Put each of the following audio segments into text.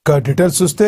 Details చూస్తే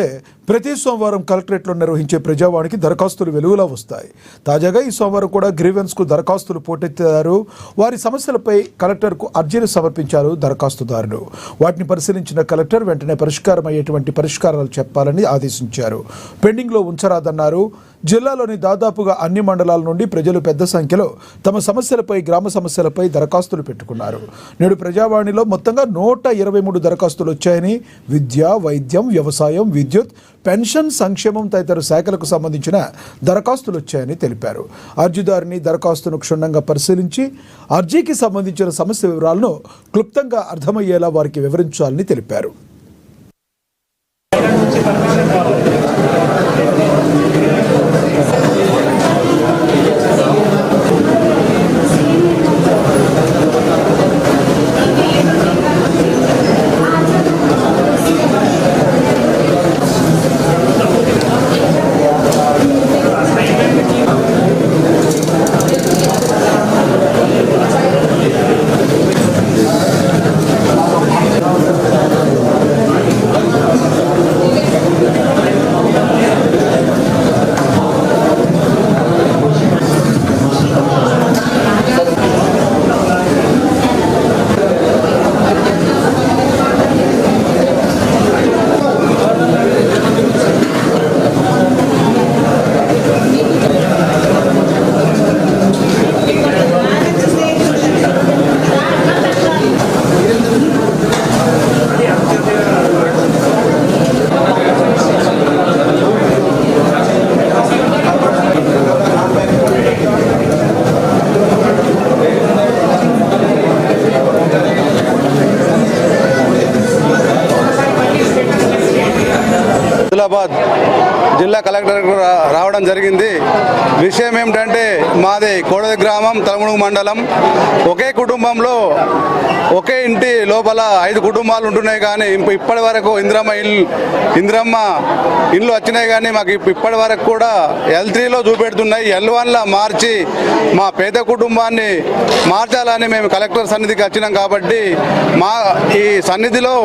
ప్రతి సోమవారం కలెక్టరేట్లో నిర్వహించే ప్రజావాణికి దరఖాస్తులు వెలుగులా వస్తాయి. తాజాగా ఈ సోమవారం కూడా గ్రీవెన్స్కు దరఖాస్తులు పోటెత్తారు. వారి సమస్యలపై కలెక్టర్కు అర్జీలు సమర్పించారు దరఖాస్తుదారులు. వాటిని పరిశీలించిన కలెక్టర్ వెంటనే పరిష్కారం అయ్యేటువంటి పరిష్కారాలు చెప్పాలని ఆదేశించారు. పెండింగ్లో ఉంచరాదన్నారు. జిల్లాలోని దాదాపుగా అన్ని మండలాల నుండి ప్రజలు పెద్ద సంఖ్యలో తమ సమస్యలపై, గ్రామ సమస్యలపై దరఖాస్తులు పెట్టుకున్నారు. నేడు ప్రజావాణిలో మొత్తంగా 123 దరఖాస్తులు వచ్చాయని విద్య, వైద్యం, వ్యవసాయం, విద్యుత్, పెన్షన్, సంక్షేమం తదితర శాఖలకు సంబంధించిన దరఖాస్తులు వచ్చాయని తెలిపారు. అర్జీదారుని దరఖాస్తును క్షుణ్ణంగా పరిశీలించి అర్జీకి సంబంధించిన సమస్య వివరాలను క్లుప్తంగా అర్థమయ్యేలా వారికి వివరించాలని తెలిపారు. ఆదిలాబాద్ జిల్లా కలెక్టర్ రావడం జరిగింది. విషయం ఏమిటంటే మాది కోడది గ్రామం, తలముడుగు మండలం. ఒకే కుటుంబంలో ఒకే ఇంటి లోపల 5 కుటుంబాలు ఉంటున్నాయి. కానీ ఇప్పటి వరకు ఇందిరమ్మ ఇండ్లు వచ్చినాయి. కానీ మాకు ఇప్పటి వరకు కూడా L3లో చూపెడుతున్నాయి. L1లా మార్చి మా పేద కుటుంబాన్ని మార్చాలని మేము కలెక్టర్ సన్నిధికి వచ్చినాం. కాబట్టి ఈ సన్నిధిలో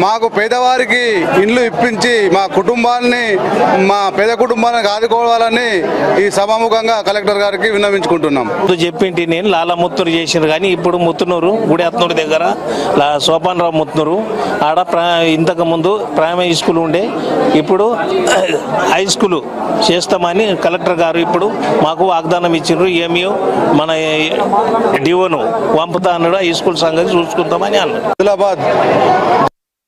మాకు పేదవారికి ఇండ్లు ఇప్పించి మా కుటుంబాన్ని, మా పేద కుటుంబాన్ని ఆదుకోవాలని ఈ సభాముఖంగా కలెక్టర్ గారికి విన్నవించుకుంటున్నాం. చెప్పింటి నేను లాలముత్తూరు చేసిన, కానీ ఇప్పుడు ముత్తునూరు గుడిఅత్నూరు దగ్గర సోపానరావు ముత్తునూరు ఆడ ఇంతకు ముందు ప్రైమరీ స్కూల్ ఉండే, ఇప్పుడు హై స్కూల్ చేస్తామని కలెక్టర్ గారు ఇప్పుడు మాకు వాగ్దానం ఇచ్చిండ్రు. ఏమియో మన డిఓను పంపుతా అన్నాడు. హై స్కూల్ సంగతి చూసుకుంటామని అన్నాడు. ఆదిలాబాద్